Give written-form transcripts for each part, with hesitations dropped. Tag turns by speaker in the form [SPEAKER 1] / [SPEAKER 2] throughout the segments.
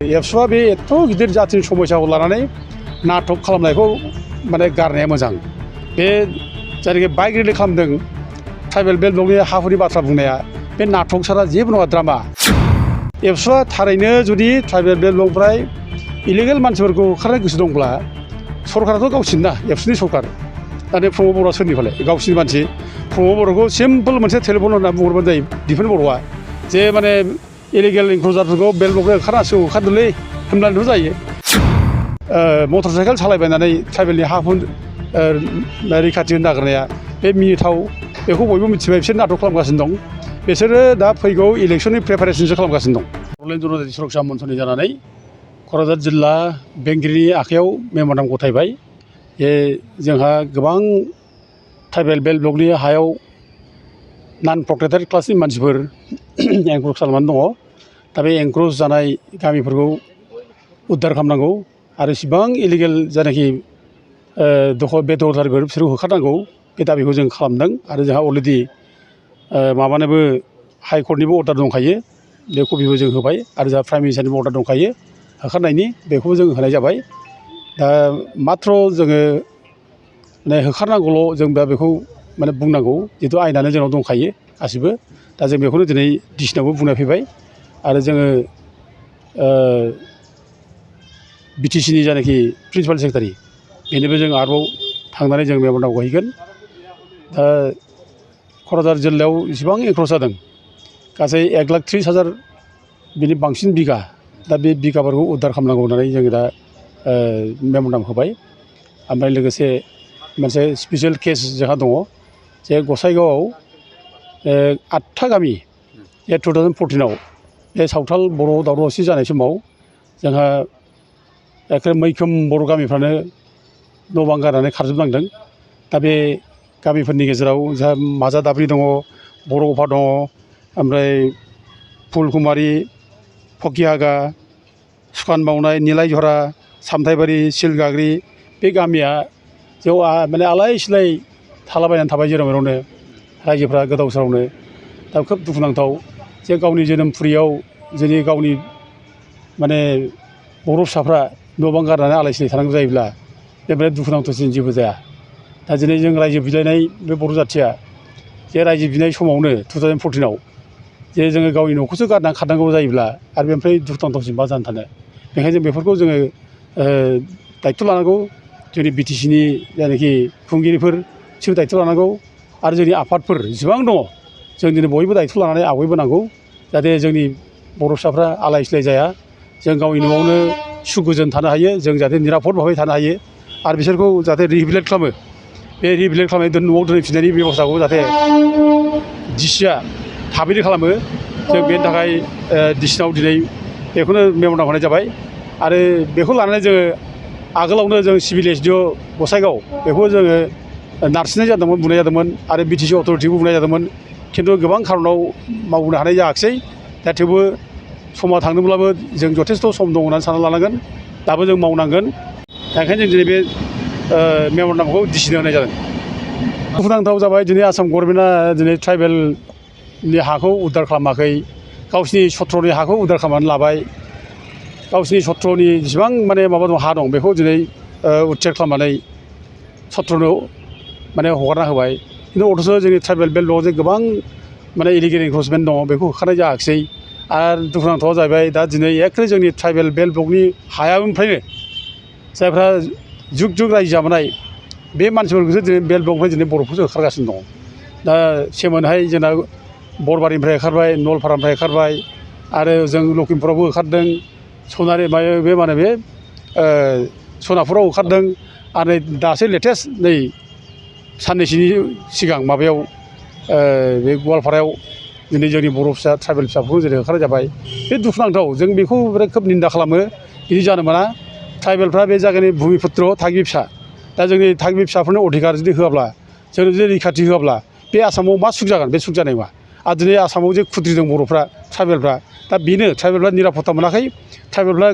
[SPEAKER 1] एबसुआ बे एथ' गिदिर जाथिनि समयसाखौ लानानै नाटक खालामनायखौ माने गारनाया मोजां। बे जायनाखि बाइक रेलि खालामदों ट्राइबेल बेल्ट ब्लकनि हाफोरनि बाथ्रा बुंनाया बे नाटक सारा जेबो नङा ड्रामा। एबसुआ थारैनो जुदि ट्राइबेल बेल्ट ब्लकनिफ्राय इलिगेल मानसिफोरखौ होखारनो गोसो दंब्ला सरकाराथ' गावसिनि ना एबसुनि सरकार। दा प्रमद बर'आ सोरनिफालाय गावसिनि मानसि। प्रमद बर'खौ सिम्पोल मोनसे टेलिफन होनना बुंहरबानो जायो दिफेन बर'आ जे माने इलिगेल इनक्ल'जारफोरखौ बेल्ट ब्लकनिफ्राय होखारदोंलै होनब्लानोथ' जायो। मटर साइकेल सालायबायनानै ट्राइबेलनि हाफोर रैखाथि होनो नागिरनाया बे मिनिथाव। बेखौ बयबो मिथिबाय बिसोर नाटक खालामगासिनो दं। बिसोरो दा फैगौ इलेक्सननि प्रिपारेसनसो खालामगासिनो दं। बड'लेण्ड जनजाति सुरक्षा मन्थ्रनि जानानै क'क्राझार जिल्ला बेंगिरिनि आखायाव मेम'रेन्डाम गथायबाय जे जोंहा गोबां ट्राइबेल बेल्ट ब्लकनि हायाव नन प्रटेक्टेड क्लासनि मानसिफोर एनक्र'च खालामनानै दङ। दा बे एनक्र'च जानाय गामिफोरखौ उद्धार खालामनांगौ आरो इसिबां इलिगेल जायनाखि बेदखलदारिफोर बिसोरखौ होखारनांगौ बे दाबिखौ जों खालामदों। आरो जोंहा अलरेडि माबानोबो हाइकर्टनिबो अर्डार दंखायो। बे कपिखौ जों होबाय आरो जोंहा प्राइम मिनिस्टारनिबो अर्डार दंखायो होखारनायनि, बेखौबो जों होनाय जाबाय। दा माथ्र' जोङो माने होखारनांगौल' जों दा बेखौ माने बुंनांगौ, जिहेतु आयेनानो जोंनाव दंखायो गासिबो। दा जों बेखौनो दिनै डिसिनावबो बुंना फैबाय आरो जोङो बिटिसिनि जायनाखि प्रिन्सिपाल सेक्रेटारि बेनोबो जों आरोबाव थांनानै जों मेम'रेन्डाम हैगोन। दा क'क्राझार जिल्लायाव जेसेबां एनक्र'च जादों गासै 1,30,000 बिनि बांसिन बिगा, दा बे बिगाफोरखौ उद्धार खालामनांगौ होननानै जोङो दा मेम'रेन्डाम होबाय। ओमफ्राय लोगोसे मोनसे स्पेसियेल केस जोंहा दङ जे गसाइगावआव 8था गामि 2014आव बे सावथाल बर' दावराव दावसि जानाय समाव जोंहा एखे मैखोम बर' गामिफ्रानो न' बां गारनानै खारजोबनांदों। दा बे गामिफोरनि गेजेराव जोंहा माजादाब्रि दङ, बरगफा दङ, ओमफ्राय फुलकुमारि, फकिहागा, सुखान बावनाय, निलायझरा, सामथाइबारि, सिलगाग्रि, बे गामिया जेव माने आलाय सिलाय थालाबायनानै थाबाय जेराव मेरावनो रायजोफ्रा गोदाव सोरावनो। दा खोब दुखुनांथाव जे गावनि जोनोमफुरियाव जुदि गावनि माने बर' फिसाफ्रा न' बां गारनानै आलाय सिलाय थानांगौ जायोब्ला बेनिफ्राय दुखुनांथावसिन जेबो जाया। दा दिनै जों रायजो बिलायनाय बे बर' जाथिया जे रायजो बिनाय समावनो 2014आव जे जोङो गावनि न'खौसो गारनानै खारनांगौ जायोब्ला आरो बेनिफ्राय दुखुनांथावसिन मा जानो थानो। बेनिखायनो जों बेफोरखौ जोङो दायथ' लानांगौ। जोंनि बिटिसिनि जायनाखि खुंगिरिफोर बिसोरबो दायथ' लानांगौ आरो जोंनि आफादफोर जेसेबां दङ जों दिनै बयबो दायथ' लानानै आवगायबोनांगौ जाहाथे जोंनि बर' फिसाफ्रा आलाय सिलाय जाया, जों गावनि न'आवनो सुखुजोन थानो हायो, जों जाहाथे निरापद भाबै थानो हायो आरो बिसोरखौ जाहाथे रिहेबिलिटेट खालामो। बे रिहेबिलिटेट खालामनाय न'आव दोनफिननायनि बेब'स्थाखौ जाहाथे डिसिआ थाबैनो खालामो। जों बेनि थाखाय डिसिनाव दिनै बेखौनो मेम'रेन्डाम होनाय जाबाय। आरो बेखौ लानानै जोङो आगोलावनो जों सिभिल एसडिअ गसाइगाव बेखौ जोङो नारसिननाय जादोंमोन, बुंनाय जादोंमोन आरो बिटिसि अथ'रिटिखौ बुंनाय जादोंमोन। खिन्थु गोबां खारनाव मावनो हानाय जायाखिसै। दा थेवबो समा थांदोंब्लाबो जों जथेस्थ' सम दं होननानै सानना लानांगोन। दाबो जों मावनांगोन। दा ओंखायनो जों दिनै बे मेम'रेन्डामखौ डिसिनो होनाय जादों। दुखुनांथाव जाबाय दिनै आसाम गभर्नमेन्टआ दिनै ट्राइबेलनि हाखौ उद्धार खालामाखै, गावसिनि सत्र'नि हाखौ उद्धार खालामनानै लाबाय। गावसिनि सत्र'नि जेसेबां माने माबा दं हा दं बेखौ दिनै उच्चेद खालामनानै सत्र'नो माने हगारना होबाय। खिन्थु अथ'स' जोंनि ट्राइबेल बेल्ट ब्लकआव जे गोबां माने इलिगेल इनक्र'चमेन्ट दङ बेखौ होखारनाय जायाखिसै। आरो दुखुनांथावआ जाहैबाय दा दिनै एखे जोंनि ट्राइबेल बेल्ट ब्लकनि हायानिफ्रायनो जायफ्रा जुग जुग रायजो जाबोनाय बे मानसिफोरखौसो दिनै बेल्ट ब्लकनिफ्राय दिनै बर'खौसो होखारगासिनो दङ। दा सेमोनहाय जोंना बरबारिनिफ्राय होखारबाय, नलपारानिफ्राय होखारबाय आरो जों लखिमपुरावबो होखारदों, सनारि बे मा होनो बे सनापुराव होखारदों आरो दासो लेटेस्ट नै साननैसोनि सिगां माबायाव बे गवालपारायाव दिनै जोंनि बर' फिसा ट्राइबेल फिसाफोरखौ जेरै होखारनाय जाबाय। बे दुखुनांथाव, जों बेखौ खोब निन्दा खालामो। बिदि जानो मोना। ट्राइबेलफ्रा बे जायगानि भुमिपुत्र थागिबि फिसा। दा जोंनि थागिबि फिसाफोरनो अधिकार जुदि होआब्ला, जोंनो जुदि रैखाथि होआब्ला बे आसामाव मा सुख जागोन? बे सुख जानाय नङा। आरो दिनै आसामाव जे खुद्रिदों बर'फ्रा ट्राइबेलफ्रा, दा बेनो ट्राइबेलफ्रा निरापत्ता मोनाखै। ट्राइबेलफ्रा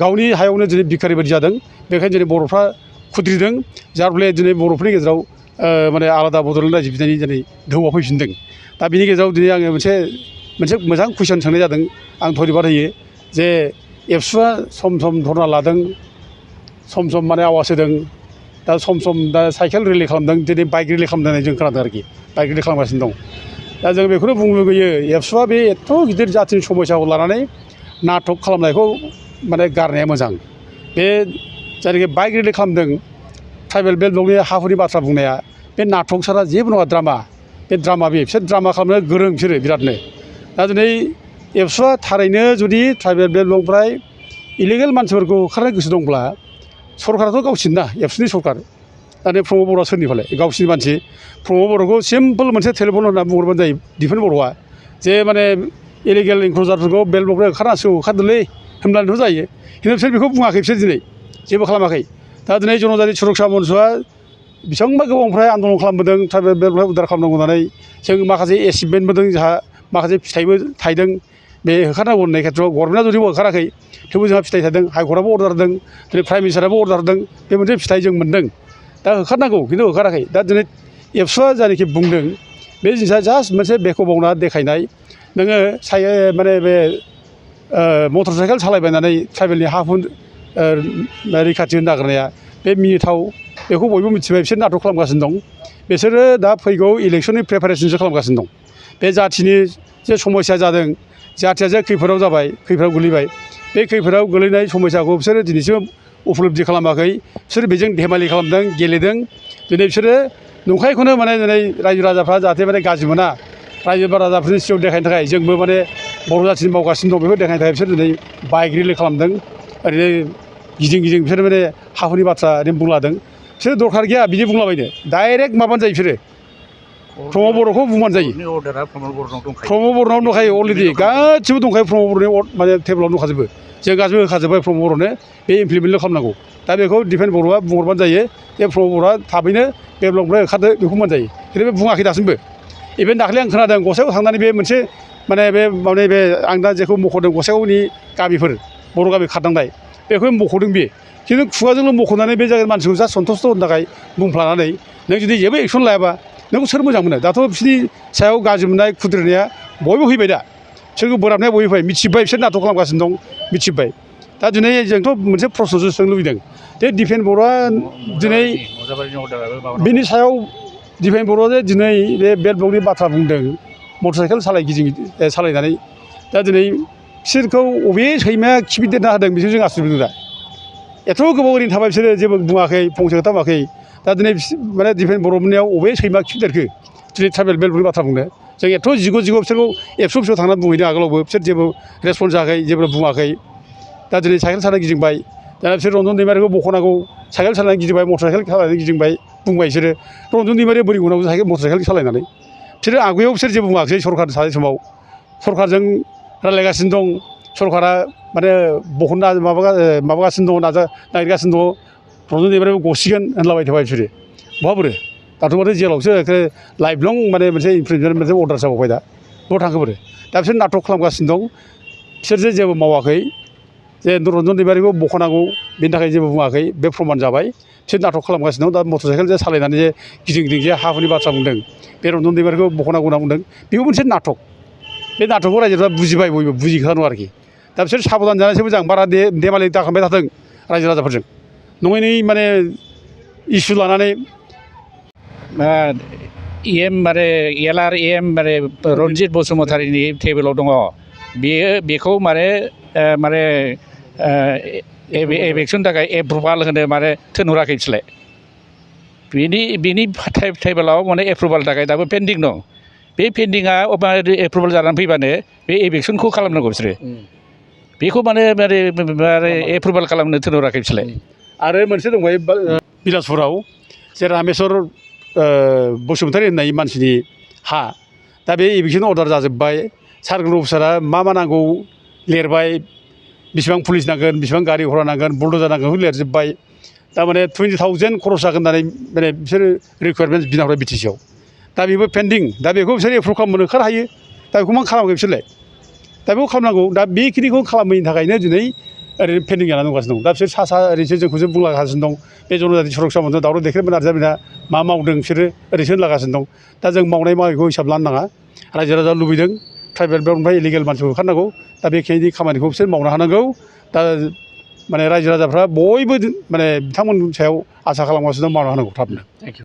[SPEAKER 1] गावनि हायावनो दिनै भिखारि बायदि जादों। बेखायनो दिनै बर'फ्रा खुद्रिदों, जाय फलै दिनै बर'फोरनि गेजेराव माने आलादा बड'लेण्ड रायजो बिनायनि दिनै दोहौआ फैफिनदों। दा बिनि गेजेराव दिनै आङो मोनसे मोजां कुइसन सोंनाय जादों। आं धन्यबाद होयो जे एबसुआ सम सम धरना लादों सम सम माने आवाज होदों दा सम सम दा साइकेल रेलि खालामदों दिनै बाइक रेलि खालामदों होननानै जों खोनादों आरोखि बाइक रेलि खालामगासिनो दं दा जों बेखौनो बुंनो लुगैयो एबसुआ बे एथ' गिदिर जाथिनि समयसाखौ लानानै नाटक खालामनायखौ माने गारनाया मोजां बे जायनाखि बाइक रेलि खालामदों ट्राइबेल बेल्ट ब्लकनि हा हुनि बाथ्रा बुंनाया बे नाटक सारा जेबो नङा ड्रामा बे ड्रामा बिसोर ड्रामा खालामनो गोरों बिसोरो बिरादनो दा दिनै एबसुआ थारैनो जुदि ट्राइबेल बेल्ट ब्लकनिफ्राय इलिगेल मानसिफोरखौ होखारनो गोसो दंब्ला सरकाराथ' गावसिनि ना एबसुनि सरकार दा नै प्रमद बर'आ सोरनिफालाय गावसिनि मानसि प्रमद बर'खौ सिम्पोल मोनसे टेलिफन होनना बुंहरबानो जायो दिफेन बर'आ जे माने इलिगेल इनक्ल'जारफोरखौ बेल्ट ब्लकनिफ्राय होखारनांसिगौ होखारदोलै होनब्लानोथ' जायो खिन्थु बिसोर बेखौ बुङाखै बिसोर दिनै जेबो खालामाखै दा दिनै जनजाति सुरक्षा मन्चआ बेसेबांबा गोबावनिफ्राय आन्दलन खालामबोदों ट्राइबेल बेल्टनिफ्राय उद्धार खालामनांगौ होननानै जों माखासे एचिभमेन्ट मोनदों जोंहा माखासे फिथाइबो थायदों बे होखारनांगौ होननाय खेथ्रआव गभर्नमेन्टआ जुदिबो होखाराखै थेवबो जोंहा फिथाइ थादों हाइकर्टआबो अर्डार होदों दिनै प्राइम मिनिस्टाराबो अर्डार होदों बे मोनसे फिथाइ जों मोनदों दा होखारनांगौ खिन्थु होखाराखै दा दिनै एबसुआ जायनाखि बुंदों बे जिनिसा जास्ट मोनसे बेखौबावना देखायनाय नोङो माने बे मटर साइकेल सालायबायनानै ट्राइबेलनि हा हु रैखाथि होनो नागिरनाया बे मिनिथाव बेखौ बयबो मिथिबाय बिसोर नाटक खालामगासिनो दं बिसोरो दा फैगौ इलेक्सननि प्रिपारेसनसो खालामगासिनो दं बे जाथिनि जे समस्या जादों जाथिया जे खैफोदाव जाबाय खैफोदाव गोलैबाय बे खैफोदाव गोलैनाय समस्याखौ बिसोरो दिनैसिम उपलब्धि खालामाखै बिसोर बेजों धेमालि खालामदों गेलेदों दिनै बिसोरो नंखायखौनो माने दिनै रायजो राजाफ्रा जाहाथे माने गाज्रि मोना रायजो राजाफोरनि सिगाङाव देखायनो थाखाय जोंबो माने बर' जाथिनि मावगासिनो दं बेखौ देखायनो थाखाय बिसोर दिनै बाइक रेलि खालामदों ओरैनो गिदिं गिदिं बिसोर माने हा हुनि बाथ्रा ओरैनो बुंलादों बिसोर दरखार गैया बिदि बुंलाबायनो डाइरेक्ट माबानो जायो बिसोरो प्रमद बर'खौ बुंबानो जायो प्रमद बर'नाव दंखायो अलरेडि गासिबो दंखायो प्रमद बर'नि माने टेबोलाव दंखाजोबो जों गासिबो होखाजोब्बाय प्रमद बर'नो बे इमप्लिमेन्टल' खालामनांगौ दा बेखौ दिफेन बर'आ बुंहरबानो जायो जे प्रमद बर'आ थाबैनो बे ब्लकनिफ्राय होखारदो बेखौ बुंबानो जायो खिन्थु बे बुङाखै दासिमबो इभेन दाखालि आं खोनादों गसाइगाव थांनानै बे मोनसे माने बे आं दा जेखौ मख'दों गसाइगावनि गामिफोर बर' गामि खारनांनाय बेखौ मख'दों बे खिन्थु खुगाजोंल' मख'नानै बे जायगानि मानसिखौ जा सन्थुस्ट' होनो थाखाय बुंफ्लानानै नों जुदि जेबो एक्सन लायाबा नोंखौ सोर मोजां मोनो दाथ' बिसोरनि सायाव गाज्रि मोननाय खुद्रिनाया बयबो फैबाय दा बिसोरखौ बोराबनाया बयबो फैबाय मिथिबाय बिसोर नाटक खालामगासिनो दं मिथिबाय दा दिनै जोंथ' मोनसे प्रश्नसो सोंनो लुबैदों जे दिफेन बर'आ दिनै बिनि सायाव दिफेन बर'आ जे दिनै बे बेल्ट ब्लकनि बाथ्रा बुंदों मटर साइकेल सालायनानै दा दिनै बिसोरखौ अबे सैमाया खिफिदेरना होदों बिसोर जों आसुरित मोनदों दा एथ' गोबाव ओरैनो थाबाय बिसोरो जेबो बुङाखै फंसे खोथा बुङाखै दा दिनै माने दिफेन बर'मोननियाव अबे सैमा खिफिदेरखो दिनै ट्राइबेल बेल्टनि बाथ्रा बुंनो जों एथ' जिग' बिसोरखौ एबसुआव थांनानै बुंहैदों आगोलावबो बिसोर जेबो रेसपन्स जायाखै जेबो बुङाखै दा दिनै साइकेल सालायनानै गिदिंबाय दाना बिसोर रन्जन दैमारिखौ बख'नांगौ साइकेल सालायनानै गिदिंबाय मटर साइकेल सालायनानै गिदिंबाय बुंबाय बिसोरो रन्जन दैमारिया बोरै गनांगौ मटर साइकेल सालायनानै बिसोरो आवगायाव बिसोर जेबो बुङाखै सरकार थानाय समाव सरकारजों रायज्लायगासिनो दं सरकारा माने बहनना माबागासिनो दङ नागिरगासिनो दङ रन्जन दैमारियाबो गसिगोन होनलाबाय थाबाय बिसोरो बहा बोरो दाथ' माथो जेलावसो लाइफ लं माने मोनसे इमप्रिजनमेन्ट मोनसे अर्डार जाबावबाय दा बहा थांखो बोरो दा बिसोर नाटक खालामगासिनो दं बिसोर जे जेबो मावाखै जे रन्जन दैमारिखौ बख'नांगौ बेनि थाखाय जेबो बुङाखै बे प्रमान जाबाय बिसोर नाटक खालामगासिनो दं दा मटर साइकेल जे सालायनानै जे गिदिं गिदिं जे हा हुनि बाथ्रा बुंदों बे रन्जन दैमारिखौ बख'नांगौ होनना बुंदों बेबो मोनसे नाटक बे नाटकखौ रायजोफ्रा बुजिबाय बयबो बुजिखा नङा आरोखि दा बिसोर साबधान जानायसो मोजां बारा देमालि दाखांबाय थाथों रायजो राजाफोरजों नङैनि माने इसु लानानै
[SPEAKER 2] LRM रन्जित बसुमतारीनि टेबोलाव दङ बेखौ इलेक्सन थाखाय एप्रुभाल होनो थिनहराखै बिसोरलाय बिनि टेबोलाव एप्रुभाल थाखाय दाबो पेन्डिं दं बे पेन्डिङा एप्रुभाल जानानै फैबानो बे इलेक्सनखौ खालामनांगौ बिसोरो बेखौ एप्रुभाल खालामनो थिनहराखै बिसोरलाय
[SPEAKER 1] आरो मोनसे दंबाय बिलासपुराव जे रामेश्वर बसुमतारी होननाय मानसिनि हा दा बे इभिकसन अर्डार जाजोब्बाय सार्कोल अफिसारा मा नांगौ लिरबाय बेसेबां पुलिस नांगोन बेसेबां गारि घरा नांगोन बुलड'जार नांगोन बेखौ लिरजोब्बाय थारमाने 20,000 खरस जागोन होननानै माने बिसोरो रिकुवारमेन्ट बिना हरबाय बिटिसिआव दा बेबो पेन्डिं दा बेखौ बिसोर एप्रुभ खालामनो ओंखार हायो दा बेखौ मा खालामाखै बिसोरलाय दा बेखौ खालामनांगौ दा बेखिनिखौ खालामैनि थाखायनो दिनै ओरैनो पेन्डिं जानानै दंगासिनो दं दा बिसोर सा ओरैसो जोंखौसो बुंलागासिनो दं बे जनजाति सुरक्षा मन्थ्रिआ दावराव देख्रेबनो नाजाबायना मा मावदों बिसोरो ओरैसो होनलागासिनो दं दा जों मावनाय मावैखौ हिसाब लानो नाङा रायजो राजा लुबैदों ट्राइबेल बेल्टनिफ्राय इलिगेल मानसिखौ होखारनांगौ दा बेखिनि खामानिखौ बिसोर मावनो हानांगौ दा माने रायजो राजाफ्रा बयबो माने बिथांमोननि सायाव आसा खालामगासिनो दं मावनो हानांगौ थाबनो।